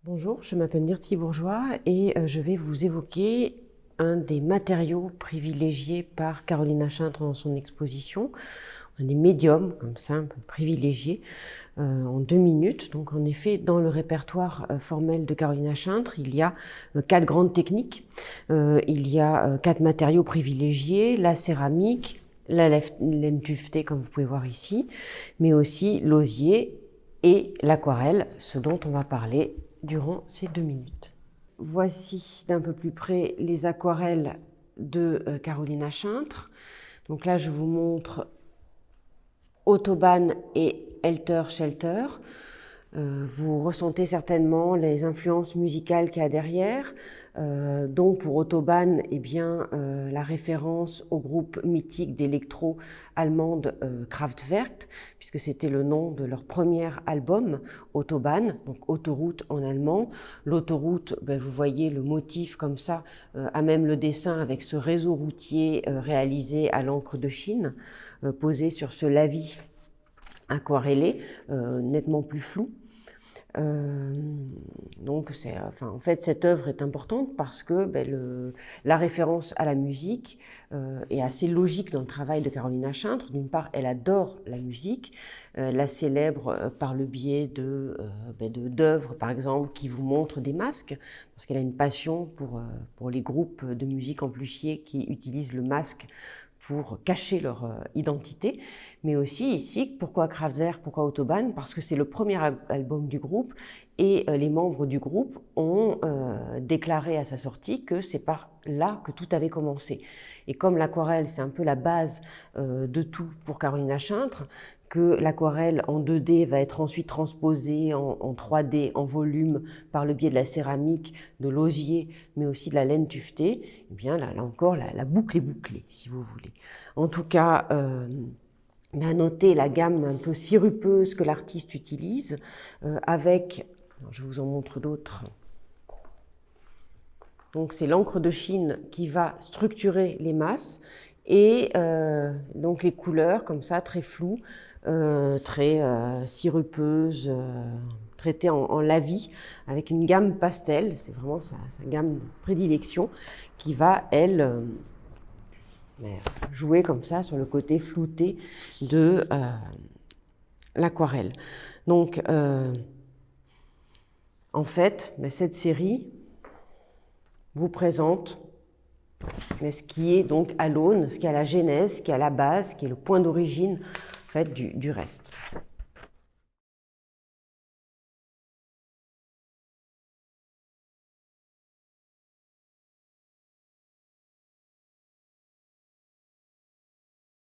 Bonjour, je m'appelle Myrtille Bourgeois et je vais vous évoquer un des matériaux privilégiés par Carolina Schintre dans son exposition, un des médiums comme ça, un peu privilégiés, en 2 minutes. Donc en effet, dans le répertoire formel de Carolina Schintre, il y a 4 grandes techniques, il y a 4 matériaux privilégiés, la céramique, la laine tuffetée comme vous pouvez voir ici, mais aussi l'osier et l'aquarelle, ce dont on va parler durant ces 2 minutes. Voici d'un peu plus près les aquarelles de Carolina Schintre. Donc là, je vous montre Autobahn et Helter Skelter. Vous ressentez certainement les influences musicales qu'il y a derrière, dont pour Autobahn, eh bien, la référence au groupe mythique d'électro allemande Kraftwerk, puisque c'était le nom de leur premier album, Autobahn, donc autoroute en allemand. L'autoroute, ben, vous voyez le motif comme ça, à même le dessin avec ce réseau routier réalisé à l'encre de Chine, posé sur ce lavis aquarellé, nettement plus flou. Donc, en fait, cette œuvre est importante parce que la référence à la musique est assez logique dans le travail de Carolina Schintre. D'une part, elle adore la musique, la célèbre par le biais d'œuvres, par exemple, qui vous montrent des masques, parce qu'elle a une passion pour les groupes de musique amplifiée qui utilisent le masque pour cacher leur identité, mais aussi ici, pourquoi Kraftwerk, pourquoi Autobahn? Parce que c'est le premier album du groupe et les membres du groupe ont déclaré à sa sortie que c'est par là que tout avait commencé. Et comme l'aquarelle, c'est un peu la base de tout pour Carolina Schintre, que l'aquarelle en 2D va être ensuite transposée en 3D, en volume, par le biais de la céramique, de l'osier, mais aussi de la laine tuffetée, eh bien là encore, la boucle est bouclée, si vous voulez. En tout cas, à noter la gamme un peu sirupeuse que l'artiste utilise, avec, je vous en montre d'autres. Donc c'est l'encre de Chine qui va structurer les masses, et donc les couleurs comme ça, très floues, très sirupeuses, traitées en lavis, avec une gamme pastel, c'est vraiment sa gamme de prédilection, qui va, elle, jouer comme ça sur le côté flouté de l'aquarelle. Donc, en fait, cette série vous présente ce qui est donc à l'aune, ce qui est à la genèse, ce qui est à la base, ce qui est le point d'origine en fait, du reste.